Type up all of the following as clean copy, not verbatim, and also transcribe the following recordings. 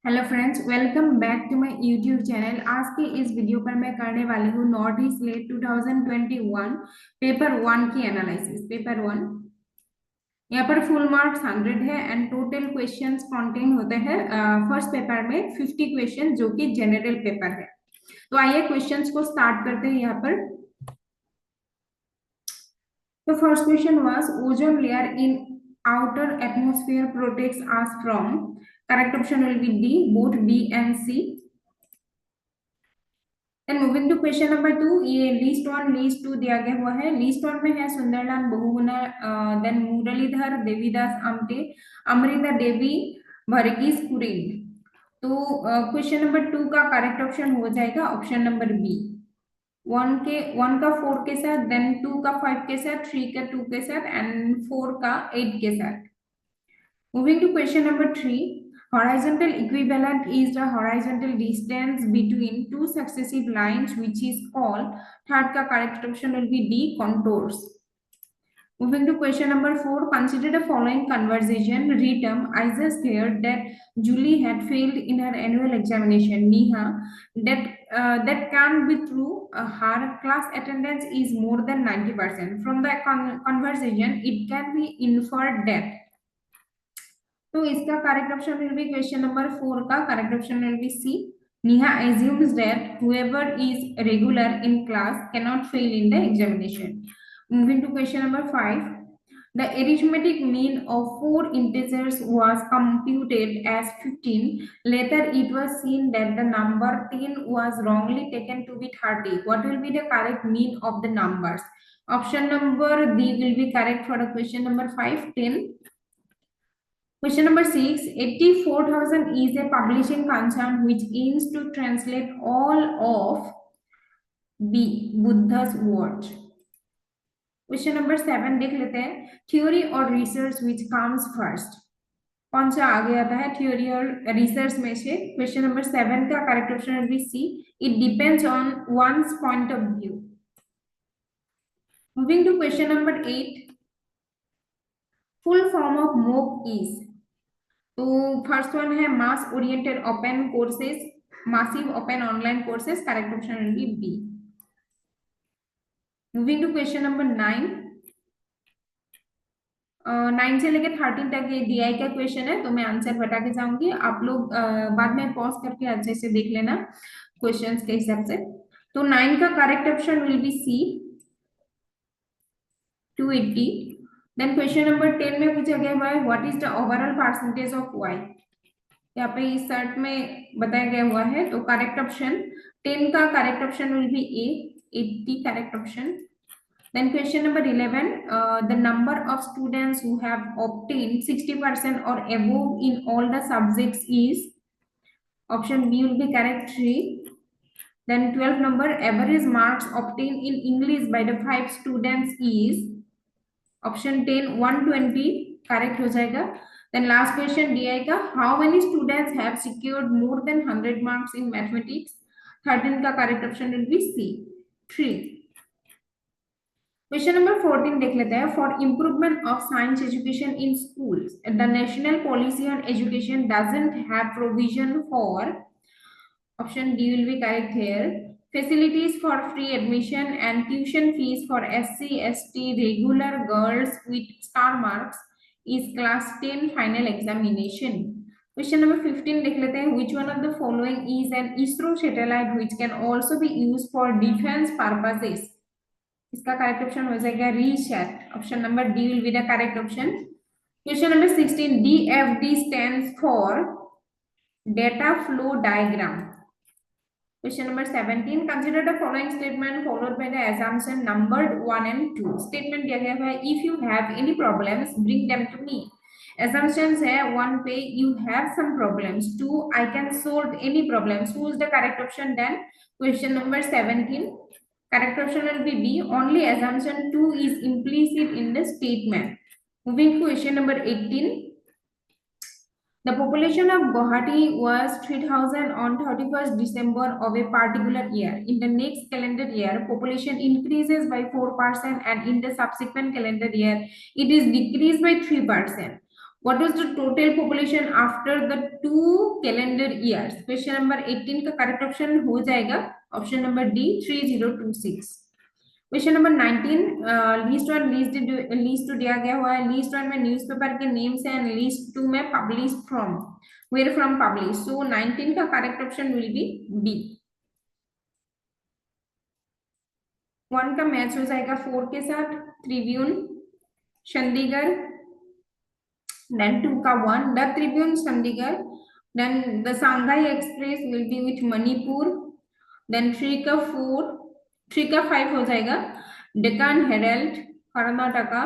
Hello friends, welcome back to my YouTube channel. आज के इस वीडियो पर मैं करने वाली हूँ north east SLET 2021 paper one की एनालिसिस। पेपर वन, यहाँ पर फुल मार्क्स 100 है एंड टोटल क्वेश्चंस कंटेन होते हैं फर्स्ट पेपर में 50 क्वेश्चन जो कि जनरल पेपर है। तो आइए क्वेश्चंस को स्टार्ट करते हैं। यहाँ पर तो first question was ozone layer in outer atmosphere protects us from, correct option will be D, both B and C. Then moving to question number 2, ये लिस्ट वन लिस्ट टू दिया गया हुआ है। लिस्ट वन में है Sundarlal Bahuguna, then Muralidhar Devidas Amte, Amrita Devi, Varghese कुरेन। तो question number 2 का correct option हो जाएगा ऑप्शन नंबर बी। वन का 4 के साथ, देन 2 का 5 के साथ, 3 का 2 के साथ एंड 4 का 8 के साथ। Moving to question number 3, horizontal equivalent is the horizontal distance between two successive lines which is called, third ka correct option will be D, contours. Moving to question number 4, consider the following conversation. Ritam, I just heard that Julie had failed in her annual examination. Neha, that can't be true. Her class attendance is more than 90%. From the conversation, it can be inferred that. तो इसका correct option will be question number 4 का correct option will be C. Neha assumes that whoever is regular in class cannot fail in the examination. Moving to question number 5, the arithmetic mean of four integers was computed as 15. Later, it was seen that the number 10 was wrongly taken to be 30. What will be the correct mean of the numbers? Option number D will be correct for the question number 5, 10. Question number 6, 84,000 is a publishing concern which aims to translate all of B, Buddha's words. Question number 7 देख लेते हैं, theory और research which comes first. कौन सा आगे आता है theory और research में से? Question number 7 का correct option will be C. It depends on one's point of view. Moving to question number 8, full form of MOOC is. तो फर्स्ट वन है mass oriented open courses, massive open online courses, correct option will be B. Moving to question number 9, 9 से लेकर 13 तक ये DI का question है, तो मैं आंसर बता के जाऊंगी, आप लोग बाद में पॉज करके अच्छे से देख लेना क्वेश्चंस के हिसाब से। तो 9 का correct option will be C, 280। Then question number 10 में पूछा गया हुआ है what is the overall percentage of Y, यहाँ पे इस सर्ट में बताया गया हुआ है। तो करेक्ट ऑप्शन 10 का correct option will be A, 80 correct option. Then question number 11, the number of students who have obtained 60% और above in all the subjects is, option B will be correct 3. Then 12 number, average marks obtained in English by the 5 students is, option 10 120 correct हो जाएगा। Then last question DI का, how many students have secured more than 100 marks in mathematics? 13 का correct option will be C, 3. Question number 14 देख लेते हैं, for improvement of science education in schools the national policy on education doesn't have provision for, option D will be correct here, facilities for free admission and tuition fees for SC, ST, regular girls with star marks is class 10 final examination. Question number 15 देख लेते हैं, which one of the following is an ISRO satellite which can also be used for defense purposes? इसका correct option हो जाएगा RISAT, option number D will be the correct option. Question number 16, DFD stands for data flow diagram. Question number 17, consider the following statement followed by the assumption numbered 1 and 2. Statement दिया गया है, if you have any problems bring them to me. Assumptions है 1 पे you have some problems, 2 I can solve any problems. Who is the correct option then? Question number 17, correct option will be B, only assumption 2 is implicit in the statement. Moving to question number 18, the population of Guwahati was 3,000 on 31st December of a particular year. In the next calendar year, population increases by 4% and in the subsequent calendar year, it is decreased by 3%. What was the total population after the 2 calendar years? Question number 18 का correct option हो जाएगा option number D 3026। Question number 19 list one list two दिया गया हुआ है। List one में newspaper के names है एंड लीस्ट टू में publish from, where from publish. So 19 का correct option will be B. 1 का मैच हो जाएगा 4 के साथ, ट्रिब्यून चंडीगढ़। Then 2 का 1 the Tribune Chandigarh. Then the Shanghai Express will be with Manipur। Then 3 का 4, 3 का 5 हो जाएगा Deccan Herald Karnataka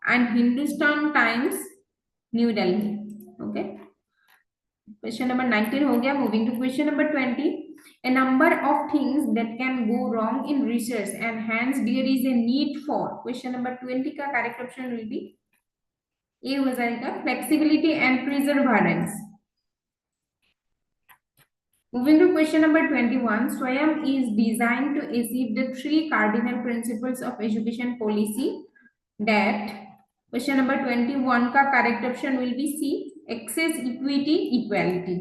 and Hindustan Times new Delhi. Okay, question number 19 हो गया। Moving to question number 20। A number of things that can go wrong in research and hence there is a need for। Question number 20 का correct option will be A हो जाएगा flexibility and perseverance. Moving to question number 21, Swayam is designed to achieve the 3 cardinal principles of education policy that। question number 21 का correct option will be C, access, equity, equality।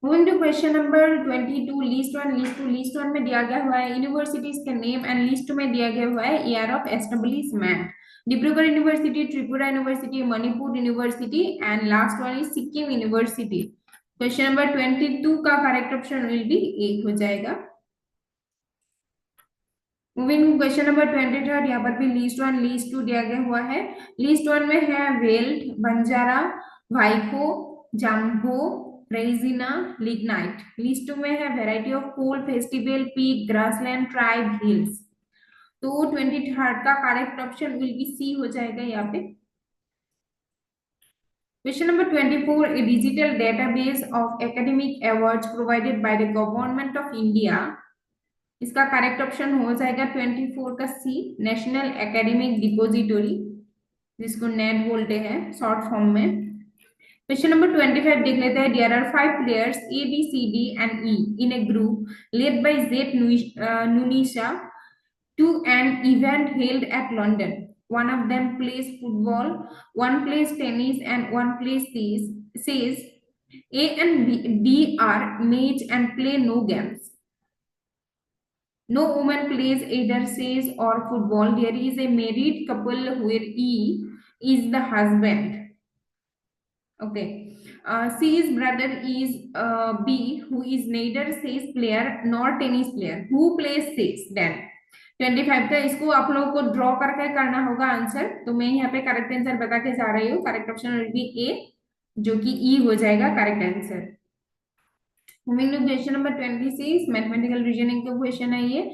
Moving to question number 22, list 1 list 2। list 1 में दिया गया हुआ है universities के name and list 2 में दिया गया हुआ है year of establishment. Dibrugarh university, Tripura university, Manipur university and last one is Sikkim university. Question number 22 का correct option will be A हो जाएगा। मूविंग क्वेश्चन नंबर 23, यहाँ पर भी लिस्ट 1 लिस्ट 2 दिया गया हुआ है। लिस्ट 1 में है वेल्ट, बंजारा, वाइको, जाम्बो, रेजिना, लिग्नाइट। लिस्ट 2 में है variety of coal, festival, peak, grassland, tribe, hills. तो 23 का correct option will be C हो जाएगा यहाँ पे। Question number 24, a digital database of academic awards provided by the government of India. इसका करेक्ट ऑप्शन हो जाएगा 24 का सी, नेशनल एकेडमिक डिपोजिटरी, जिसको नेट बोलते हैं शॉर्ट फॉर्म में। क्वेश्चन नंबर 25 देख लेते हैं। There are 5 players A B C D and E in a group led by Z नुनिशा to an event held at London. One of them plays football, one plays tennis, and one plays says A and D are mates and play no games. No woman plays either says or football. There is a married couple where E is the husband. Okay. C's brother is B, who is neither says player nor tennis player. Who plays says then? 25 का इसको आप लोगों को draw करके करना होगा answer. तो मैं यहाँ पे करेक्ट आंसर बता के जा रही हूँ। करेक्ट ऑप्शन विल बी ए, जो कि ई हो जाएगा correct answer. Moving to question number 26, mathematical reasoning का क्वेश्चन है ये।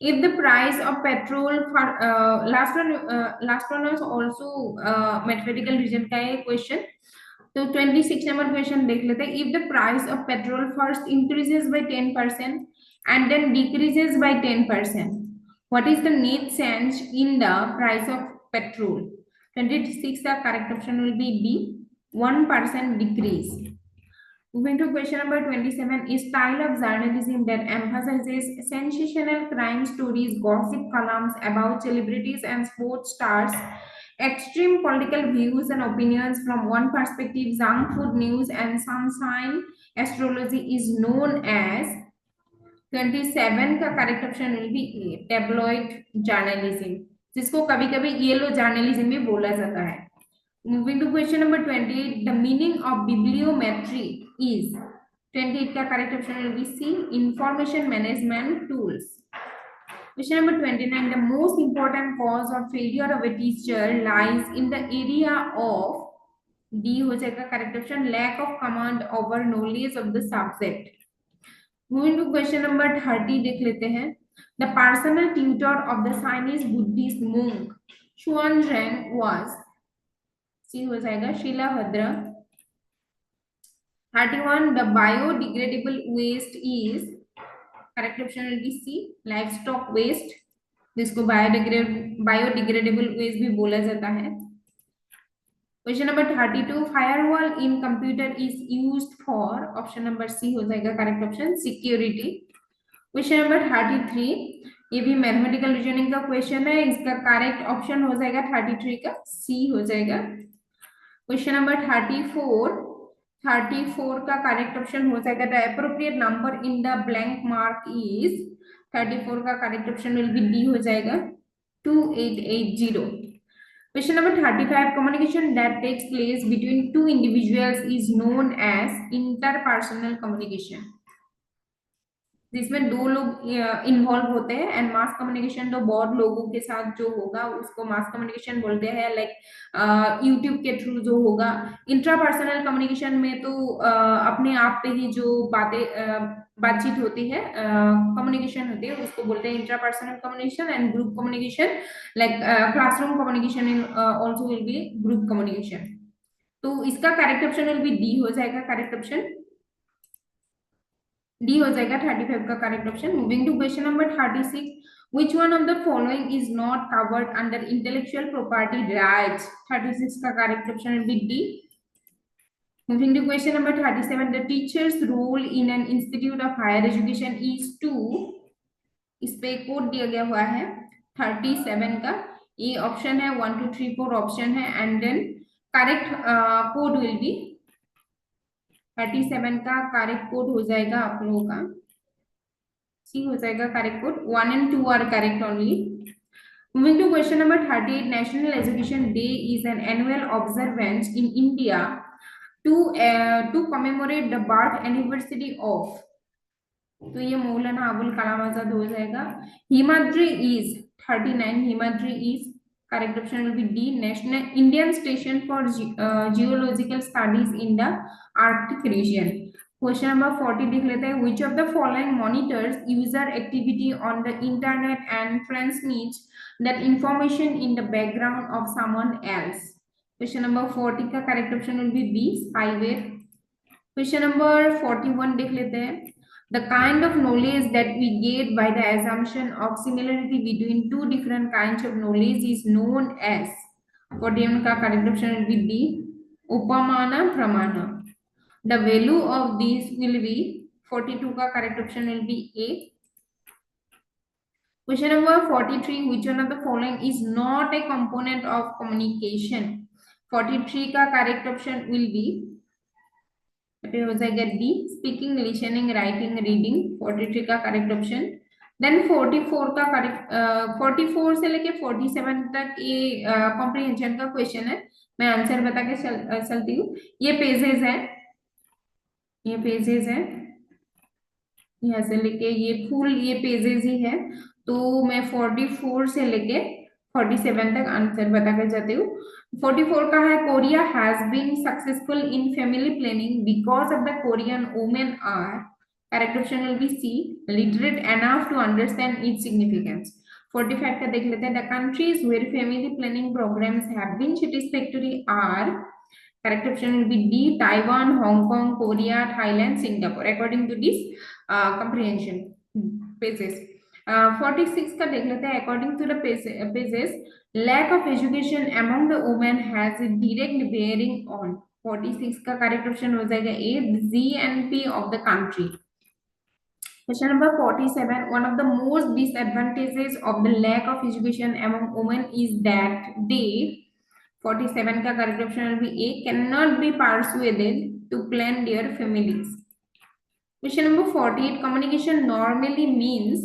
If the price of petrol for last one was also mathematical reason का है क्वेश्चन। तो 26 नंबर क्वेश्चन देख लेते हैं। If the price of petrol first increases by 10% and then decreases by 10%, what is the net change in the price of petrol? 26 का correct option will be B, 1% decrease। Moving to question number 27, is style of journalism that emphasizes sensational crime stories, gossip columns about celebrities and sports stars, extreme political views and opinions from one perspective, junk food news and sunshine astrology is known as। 27 का correct option will be A, tabloid journalism, जिसको कभी कभी yellow journalism भी बोला जाता है। Moving to question number 28, the meaning of bibliometry is. 28 का correct option will be C, information management tools. Question number 29, the most important cause of failure of a teacher lies in the area of. D हो जाएगा correct option, lack of command over knowledge of the subject. Moving to question number 30 देख लेते हैं। The personal tutor of the Chinese Buddhist monk Xuanzang was। सी हो जाएगा शीलाभद्र। 31, the biodegradable waste is। correct option will be C, livestock waste, जिसको biodegradable waste भी बोला जाता है। Question number 32, firewall in computer is used for. Option number C हो जाएगा correct option, security. Question number 33, ये भी मैथमेटिकल रीजनिंग का क्वेश्चन है। इसका करेक्ट ऑप्शन हो जाएगा 33 का सी हो जाएगा। क्वेश्चन नंबर 34 का करेक्ट ऑप्शन हो जाएगा the appropriate number in the blank mark is 34 का correct option will be D हो जाएगा 2880. Question number 35 communication that takes place between two individuals is known as interpersonal communication. जिसमें दो लोग involve होते हैं एंड मास कम्युनिकेशन तो बहुत लोगों के साथ जो होगा उसको मास कम्युनिकेशन बोलते हैं लाइक यूट्यूब के थ्रू जो होगा. इंट्रापर्सनल कम्युनिकेशन में तो अपने आप पे ही जो बातचीत होती है कम्युनिकेशन होती है उसको बोलते हैं intrapersonal communication and group communication like classroom communication in also will be group communication. तो इसका correct option will be D हो जाएगा. करेक्ट ऑप्शन डी हो जाएगा 35 का correct option. Moving to question number 36 which one of the following is not covered under intellectual property rights. 36 का correct option will be D. Moving to question number 37 the teacher's role in an institute of higher education is to. इस पे code दिया गया हुआ है 37 का. ये option है 1 2 3 4 ऑप्शन है and then correct code will be 37 का करेक्ट कोड हो जाएगा आप लोगों का सी हो जाएगा. Correct code 1 and 2 are correct only. Moving to question number 38 National Education Day is an annual observance in India to commemorate the birth anniversary of. तो ये मौलाना अबुल कलाम आजाद हो जाएगा. Himadri is 39. Himadri is correct option will be D. National Indian station for geological studies in the Arctic region. Question number 40 देख लेते हैं. which of the following monitors user activity on the internet and transmits that information in the background of someone else. Question number 40 का correct option will be B spyware. Question number 41 देख लेते हैं. The kind of knowledge that we get by the assumption of similarity between two different kinds of knowledge is known as. 41 का correct option will be D. उपमाना प्रमाण. The value of these will be 42 का correct option will be A. Question number 43 which one of the following is not a component of communication. 43 का correct option will be हो जाएगा D. Speaking listening writing reading 43 का correct option. Then 44 का correct 44 से लेके 47 तक ये comprehension का क्वेश्चन है. मैं आंसर बता के चलती हूँ. ये पेजेस है यहाँ से लेके ये फुल ये पेजेस ही है. तो मैं 44 से लेके 47 तक आंसर बता कर जाती हूँ. 44 का है Korea has been successful in family planning because of the Korean women are. Correct option will be C literate enough to understand its significance. 45 का देख लेते हैं. The countries where family planning programmes have been satisfactory are. Correct option will be D Taiwan Hong Kong Korea Thailand Singapore according to this comprehension pages. 46 का देख लेते हैं. According to the pages lack of education among the women has a direct bearing on. 46 का correct option हो जाएगा A GNP of the country. Question number 47 one of the most disadvantages of the lack of education among women is that they 47 का correct option will be A cannot be persuaded to plan their families. Question number 48 communication normally means.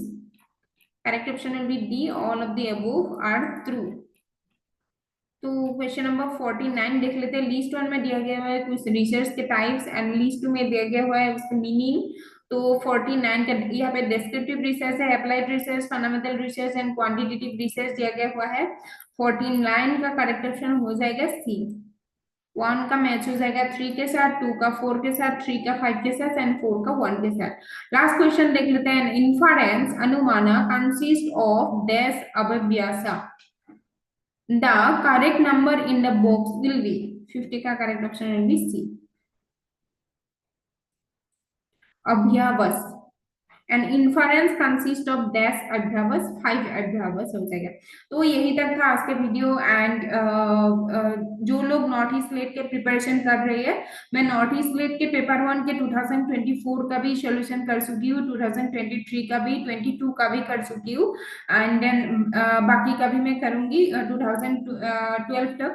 Correct option will be D all of the above are true. तो question number 49 देख लेते हैं. List 1 में दिया गया हुआ है कुछ रिसर्च के टाइप्स एंड लिस्ट 2 में दिया गया हुआ है उसका मीनिंग. तो 49 का यहाँ पे डिस्क्रिप्टिव रिसर्च है applied research fundamental research and quantitative research दिया गया हुआ है. 49 का करेक्ट ऑप्शन हो जाएगा सी. 1 का मैच हो जाएगा 3 के साथ 2 का 4 के साथ 3 का 5 के साथ एंड 4 का 1 के साथ. लास्ट क्वेश्चन देख लेते हैं. इन्फरेंस अनुमाना कंसिस्ट ऑफ डैश अभ्यासा. The correct number in the box will be 50 का correct option will be C अभ्यास. And inference consist of dash अभ्यास 5 अभ्यास हो जाएगा. तो यही तक था आज के वीडियो. एंड जो लोग नॉर्थ ईस्ट स्लेट के प्रिपरेशन कर रहे हैं मैं नॉर्थ ईस्ट स्लेट के पेपर 1 के 2024 का भी सोल्यूशन कर चुकी हूँ 2023 का भी 22 का भी कर चुकी हूँ एंड देन बाकी का भी मैं करूंगी 2012 तक.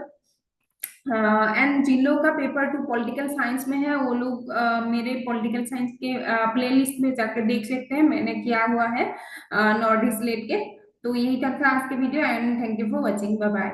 एंड जिन लोगों का पेपर टू पॉलिटिकल साइंस में है वो लोग मेरे पॉलिटिकल साइंस के प्लेलिस्ट में जाकर देख सकते हैं, मैंने किया हुआ है नॉर्थ ईस्ट लेट के। तो यही तक था आज के video, and thank you for watching, bye bye.